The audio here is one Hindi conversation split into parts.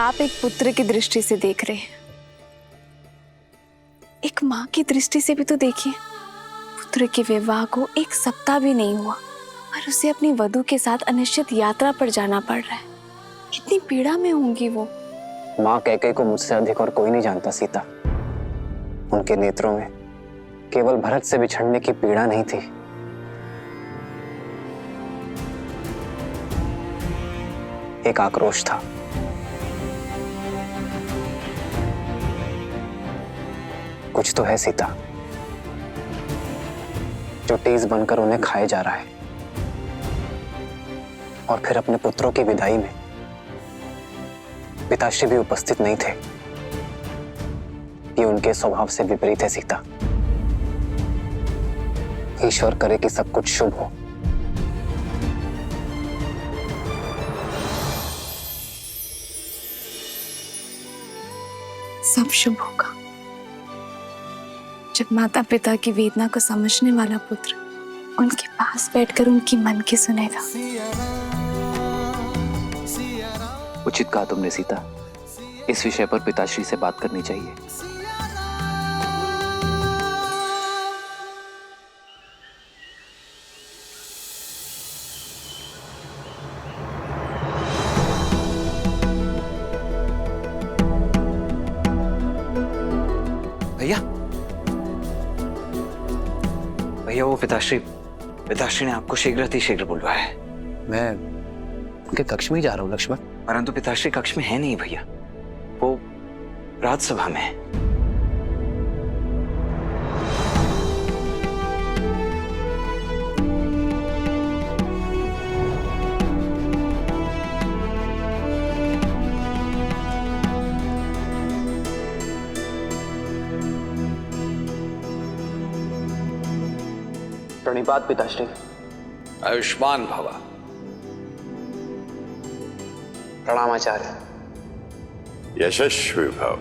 आप एक पुत्र की दृष्टि से देख रहे हैं, एक माँ की दृष्टि से भी तो देखिए। पुत्र के विवाह को 1 सप्ताह भी नहीं हुआ और उसे अपनी वधू के साथ अनिश्चित यात्रा पर जाना पड़ रहा है। कितनी पीड़ा में होंगी वो। माँ कैकेयी को मुझसे अधिक और कोई नहीं जानता सीता। उनके नेत्रों में केवल भरत से बिछड़ने की पीड़ा नहीं थी, एक आक्रोश था। कुछ तो है सीता जो टीस बनकर उन्हें खाए जा रहा है। और फिर अपने पुत्रों की विदाई में पिताश्री भी उपस्थित नहीं थे। ये उनके स्वभाव से विपरीत है सीता। ईश्वर करे कि सब कुछ शुभ हो। सब शुभ होगा जब माता पिता की वेदना को समझने वाला पुत्र उनके पास बैठकर उनकी मन की सुनेगा। उचित कहा तुमने सीता। इस विषय पर पिताश्री से बात करनी चाहिए। भैया भैया, वो पिताश्री ने आपको शीघ्र बुलवाया है। मैं उनके कक्ष में ही जा रहा हूँ लक्ष्मण। परंतु पिताश्री कक्ष में है नहीं भैया, वो राजसभा में है। प्रणिपात पिताश्री। आयुष्मान भवा। प्रणाम आचार्य। यशस्वी भव।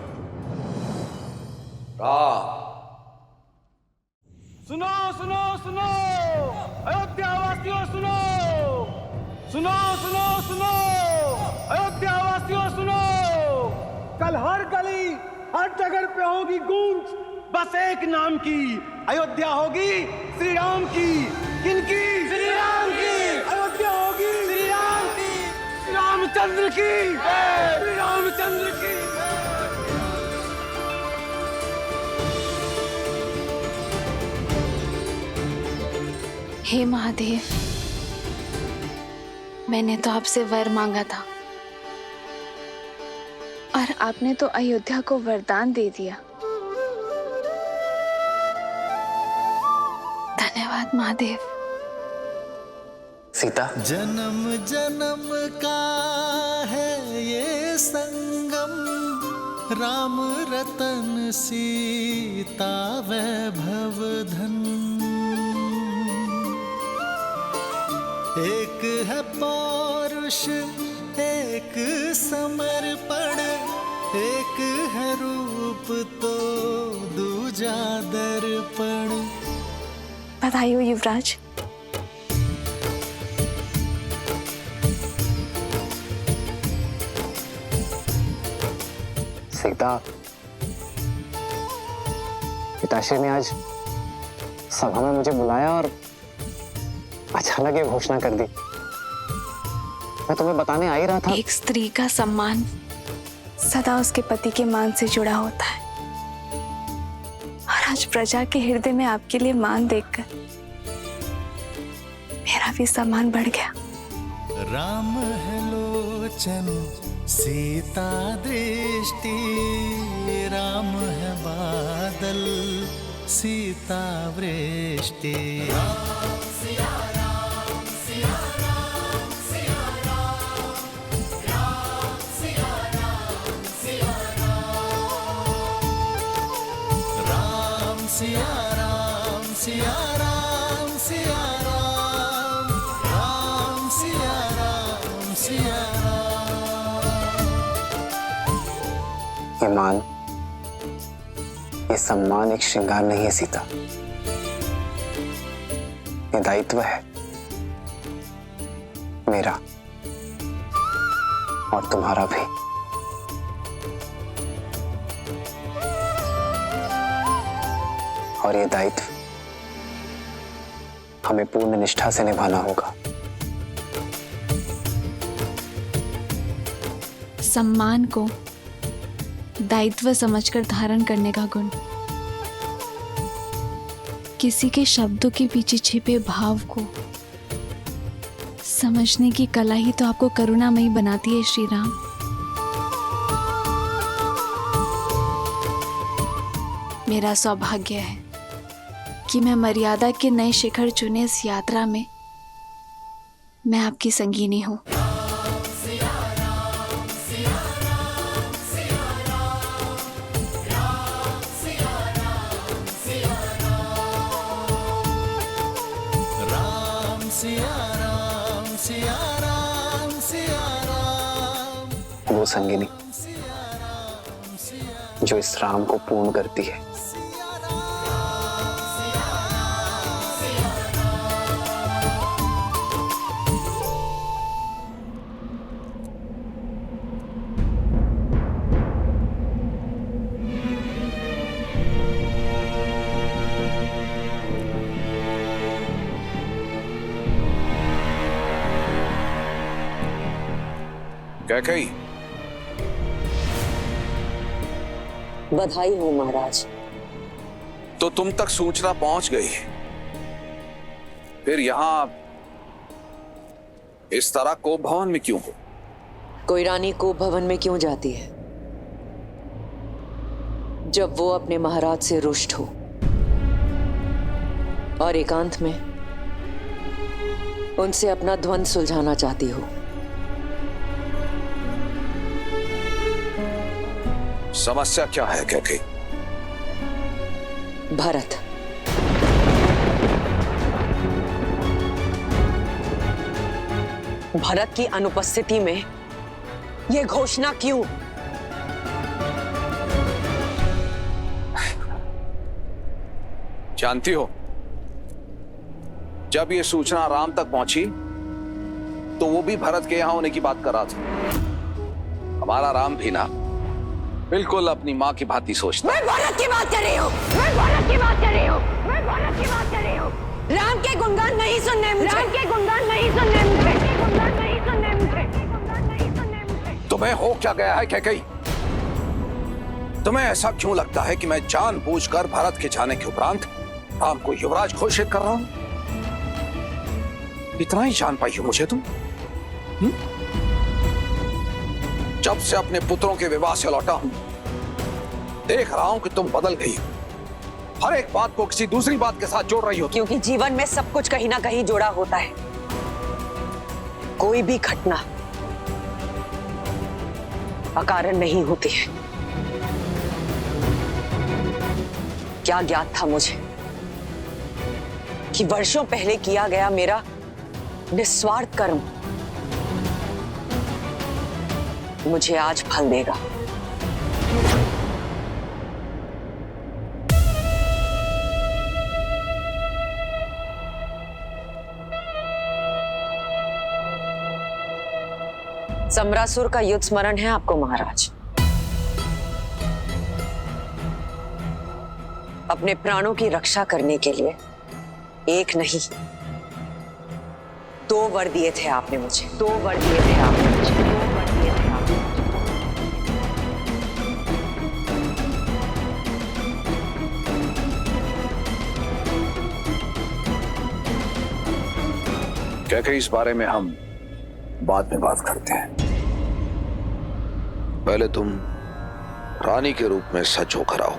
राम। सुनो सुनो सुनो अयोध्या वासियों सुनो, सुनो सुनो सुनो अयोध्या वासियों सुनो। कल हर गली हर जगह पे होगी गूंज बस एक नाम की। अयोध्या होगी श्री राम की। किनकी? श्री राम की। अयोध्या होगी श्री राम की, श्री रामचंद्र की, श्री रामचंद्र की। हे महादेव, मैंने तो आपसे वर मांगा था और आपने तो अयोध्या को वरदान दे दिया। धन्यवाद महादेव। सीता, जन्म जन्म का है ये संगम, राम रतन सीता वैभव धन। एक है पौरुष एक समर्पण, एक है रूप तो दूजा दर्पण। बधाई हो युवराज। सीता, पिताश्री ने आज सभा में मुझे बुलाया और अचानक ये घोषणा कर दी। मैं तुम्हें बताने आ ही रहा था। एक स्त्री का सम्मान सदा उसके पति के मान से जुड़ा होता है और आज प्रजा के हृदय में आपके लिए मान देखकर मेरा भी सम्मान बढ़ गया। राम है लोचन सीता दृष्टि, राम है बादल सीता वृष्टि। सिया राम सिया राम सिया राम, राम सिया राम सिया राम। ये मान, ये सम्मान एक श्रृंगार नहीं है सीता, ये दायित्व है मेरा और तुम्हारा भी। और ये दायित्व हमें पूर्ण निष्ठा से निभाना होगा। सम्मान को दायित्व समझकर धारण करने का गुण, किसी के शब्दों के पीछे छिपे भाव को समझने की कला ही तो आपको करुणामयी बनाती है श्री राम। मेरा सौभाग्य है कि मैं मर्यादा के नए शिखर चुने इस यात्रा में मैं आपकी संगीनी हूं। वो संगिनी जो इस राम को पूर्ण करती है। क्या कही? बधाई हो महाराज। तो तुम तक सूचना पहुंच गई, फिर यहां इस तरह कोप भवन में क्यों हो? कोई रानी कोप भवन में क्यों जाती है जब वो अपने महाराज से रुष्ट हो और एकांत में उनसे अपना द्वंद्व सुलझाना चाहती हो। समस्या क्या है कैकेयी? भरत, भरत की अनुपस्थिति में यह घोषणा क्यों? जानती हो, जब ये सूचना राम तक पहुंची तो वो भी भरत के यहां होने की बात कर रहा था। हमारा राम भी ना बिल्कुल अपनी माँ की भांति सोचता। मैं भारत की बात कर रही हूँ, मैं भारत की बात कर रही हूँ, मैं भारत की बात कर रही हूँ। राम के गुणगान नहीं सुनने मुझे, राम के गुणगान नहीं सुनने मुझे, गुणगान नहीं सुनने मुझे, गुणगान नहीं सुनने मुझे। तुम्हें हो क्या गया है कैकेयी? तुम्हें ऐसा क्यों लगता है कि मैं जानबूझकर भारत के जाने के उपरांत राम को युवराज घोषित कर रहा हूं? इतना ही जान पाई हो मुझे तुम? जब से अपने पुत्रों के विवाह से लौटा हूं, देख रहा हूं कि तुम बदल गई हो। हर एक बात को किसी दूसरी बात के साथ जोड़ रही हो। क्योंकि जीवन में सब कुछ कहीं ना कहीं जुड़ा होता है। कोई भी घटना अकारण नहीं होती है। क्या ज्ञात था मुझे कि वर्षों पहले किया गया मेरा निस्वार्थ कर्म मुझे आज फल देगा। सम्रासुर का युद्ध स्मरण है आपको महाराज? अपने प्राणों की रक्षा करने के लिए एक नहीं 2 वर दिए थे आपने मुझे, 2 वर दिए थे आपने मुझे, 2 वर दिए थे आपने मुझे। क्या कि इस बारे में हम बाद में बात करते हैं। पहले तुम रानी के रूप में सच होकर आओ।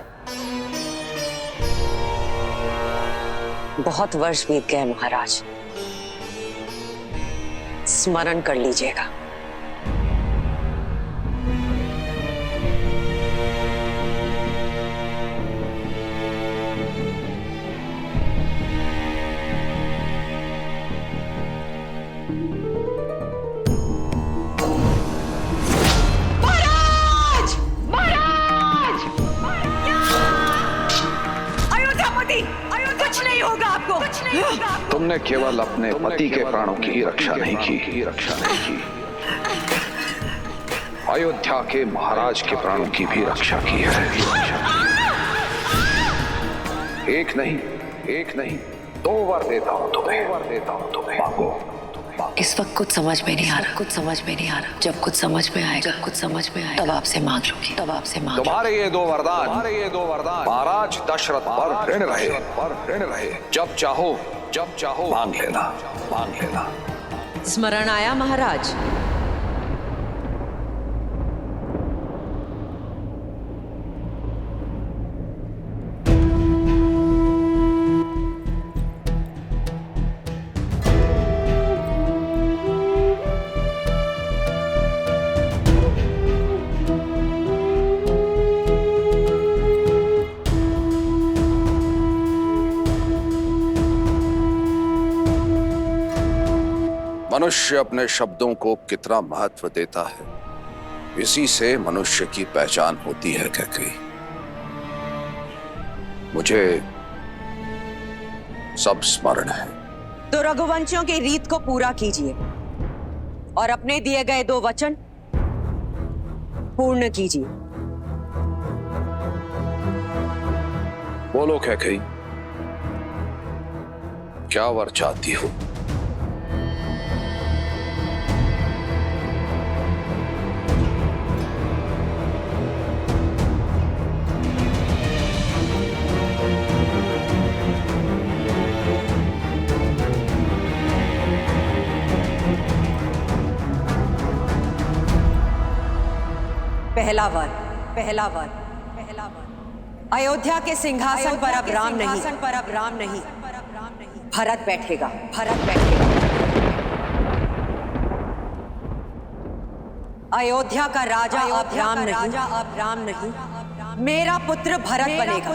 बहुत वर्ष बीत गए महाराज, स्मरण कर लीजिएगा। महाराज! महाराज! अयोध्यापति! कुछ नहीं होगा आपको, कुछ नहीं होगा आपको। तुमने केवल अपने पति के प्राणों की ही रक्षा नहीं की, अयोध्या के महाराज के प्राणों की भी रक्षा की है। एक नहीं 2 वर देता हूं तुम्हें। मांगो। इस वक्त कुछ समझ में नहीं आ रहा। जब कुछ समझ में आएगा तब आपसे मांग लूंगी। तुम्हारे ये 2 वरदान महाराज दशरथ पर ऋण रहे। जब चाहो मांग लेना। स्मरण आया महाराज। मनुष्य अपने शब्दों को कितना महत्व देता है, इसी से मनुष्य की पहचान होती है। कैकेयी, मुझे सब स्मरण है। तो रघुवंशियों की रीत को पूरा कीजिए और अपने दिए गए 2 वचन पूर्ण कीजिए। बोलो कैकेयी, क्या वर चाहती हो? पहला वर। अयोध्या के सिंहासन पर अब राम नहीं, भरत बैठेगा। अयोध्या का राजा अब राम नहीं, मेरा पुत्र भरत बनेगा।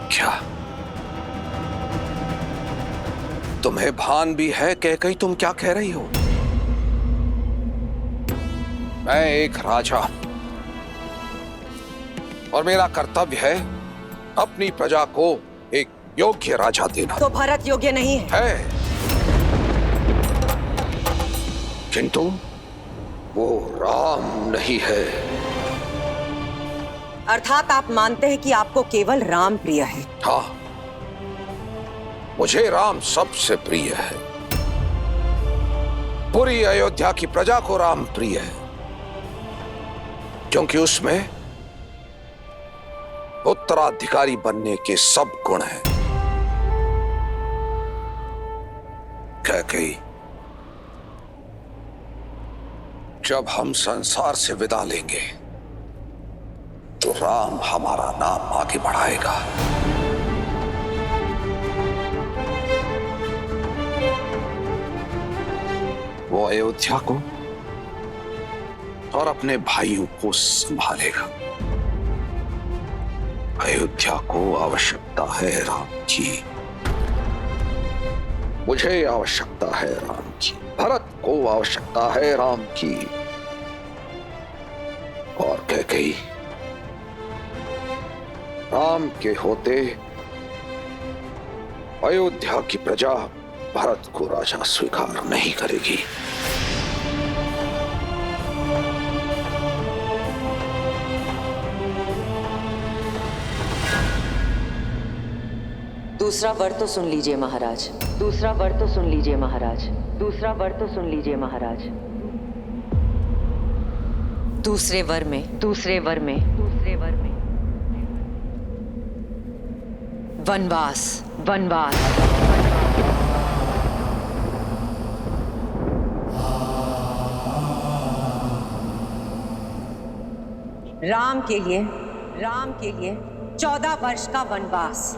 क्या तुम्हें भान भी है कैकेयी तुम क्या कह रही हो? मैं एक राजा और मेरा कर्तव्य है अपनी प्रजा को एक योग्य राजा देना। तो भरत योग्य नहीं है। किंतु वो राम नहीं है। अर्थात आप मानते हैं कि आपको केवल राम प्रिय है। हाँ, मुझे राम सबसे प्रिय है। पूरी अयोध्या की प्रजा को राम प्रिय है, क्योंकि उसमें उत्तराधिकारी बनने के सब गुण हैं। कैकेयी, जब हम संसार से विदा लेंगे तो राम हमारा नाम आगे बढ़ाएगा। वो अयोध्या को और अपने भाइयों को संभालेगा। अयोध्या को आवश्यकता है राम की, मुझे आवश्यकता है राम की, भरत को आवश्यकता है राम की। और कैकेयी, राम के होते अयोध्या की प्रजा भरत को राजा स्वीकार नहीं करेगी। दूसरा वर तो सुन लीजिए महाराज। दूसरे वर में वनवास। राम के लिए 14 वर्ष का वनवास।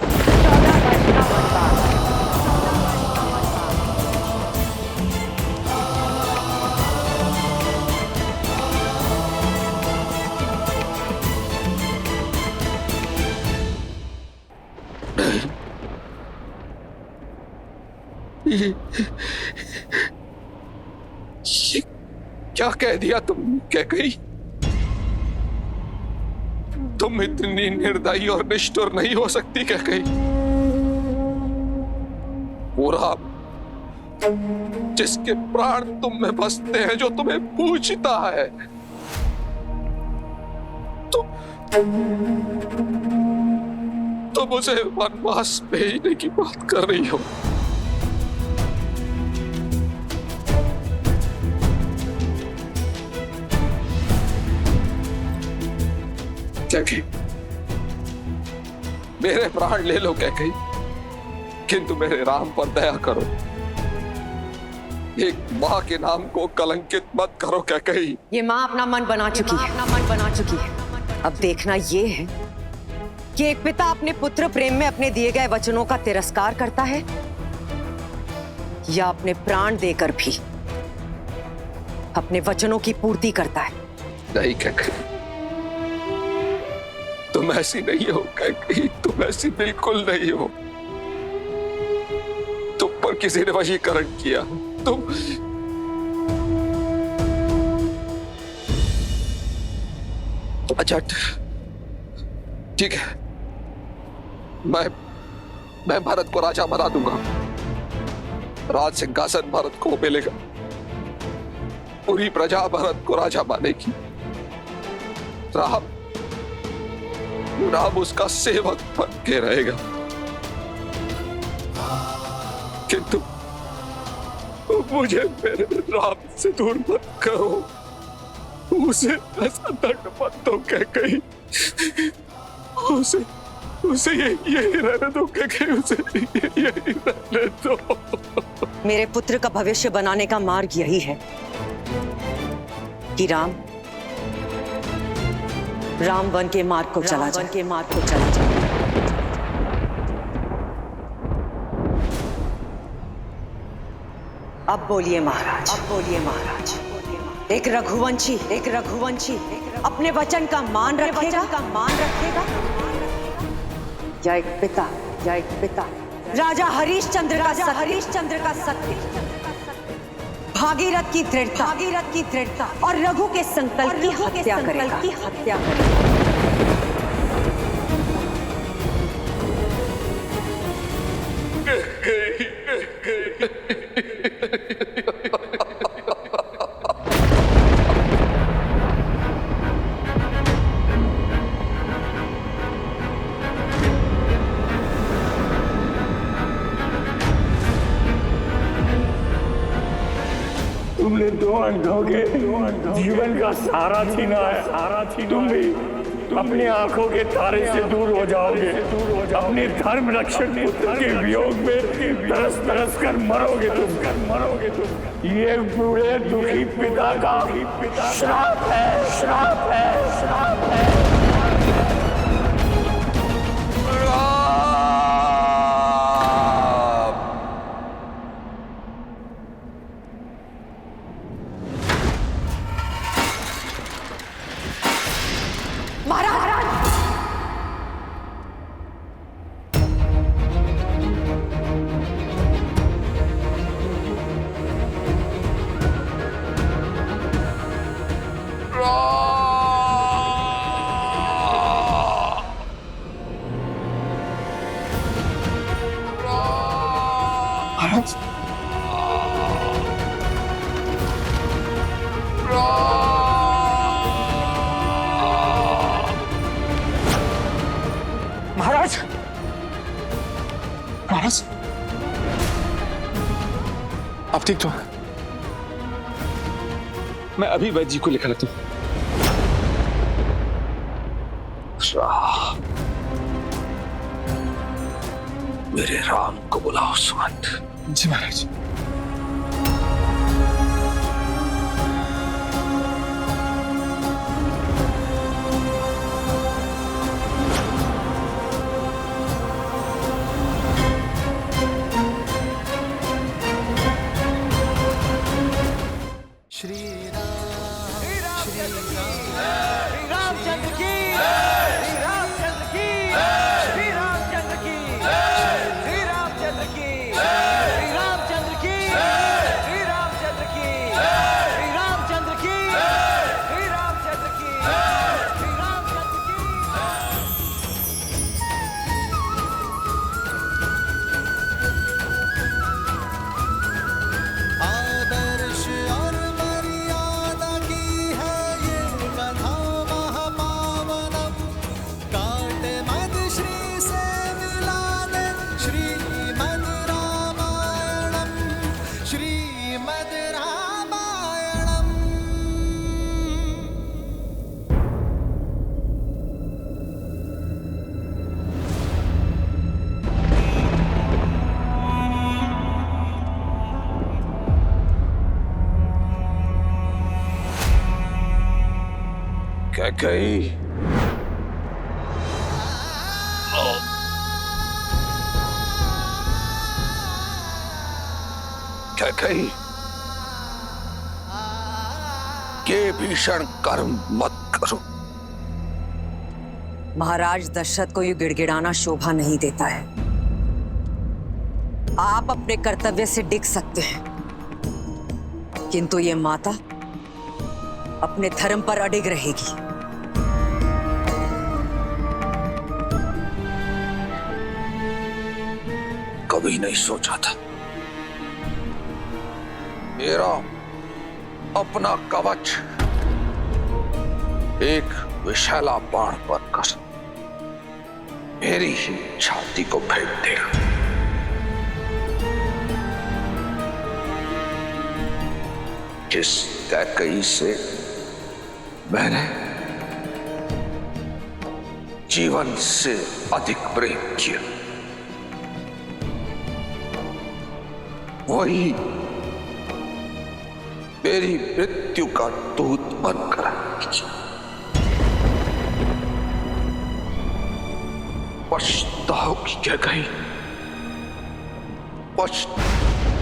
क्या कह दिया तुम कैकेयी? तुम इतनी निर्दयी और निष्ठुर नहीं हो सकती कैकेयी। पूरा जिसके प्राण तुम में बसते हैं, जो तुम्हें पूछता है, तुम उसे वनवास भेजने की बात कर रही हो। कैकई, मेरे प्राण ले लो कैकई, किंतु मेरे राम पर दया करो। एक माँ के नाम को कलंकित मत करो कैकई। ये माँ अपना मन बना चुकी है। अब देखना ये है कि एक पिता अपने पुत्र प्रेम में अपने दिए गए वचनों का तिरस्कार करता है या अपने प्राण देकर भी अपने वचनों की पूर्ति करता है। नहीं कैकई, तुम ऐसी नहीं हो कैकई, तुम ऐसी बिल्कुल नहीं हो। तुम पर किसी ने वशीकरण किया। तुम अच्छा ठीक है, मैं भरत को राजा बना दूंगा। राज सिंहासन भरत को मिलेगा। पूरी प्रजा भरत को राजा मानेगी। राम उसका सेवक बन के रहेगा। किंतु मुझे मेरे राम से दूर मत करो। उसे ऐसा दंड मत दो कैकई। उसे यही रहने दो कैकई, उसे यही रहने दो। मेरे पुत्र का भविष्य बनाने का मार्ग यही है कि राम वन के मार्ग को चला जाए। अब बोलिए महाराज, एक रघुवंशी अपने वचन का मान रखेगा या एक पिता राजा हरिश्चंद्र का सत्य, भागीरथ की दृढ़ता और रघु के संकल्प की हत्या करेगा। तुमने दो अंधों के जीवन का सहारा छीना है। तुम भी अपनी आंखों के तारे से दूर हो जाओगे। अपने धर्म रक्षक पुत्र के वियोग में तरस कर मरोगे तुम। ये बूढ़े दुखी पिता का श्राप है। महाराज, आप ठीक तो? मैं अभी वैद्य जी को लिखा लेता हूं। मेरे राम को बुलाओ सुमंत। जी महाराज। कैकेयी, कैकेयी, ये भीषण कर्म मत करो। महाराज दशरथ को ये गिड़गिड़ाना शोभा नहीं देता है। आप अपने कर्तव्य से डिग सकते हैं, किंतु ये माता अपने धर्म पर अडिग रहेगी। कभी नहीं सोचा था मेरा अपना कवच एक विशाला बाण बनकर मेरी ही छाती को भेद देगा। जिस कैकेयी से मैंने जीवन से अधिक प्रेम किया, वही मेरी मृत्यु का दूत बनकर आएगी। पछताओगी क्या कहीं, पछताओगी।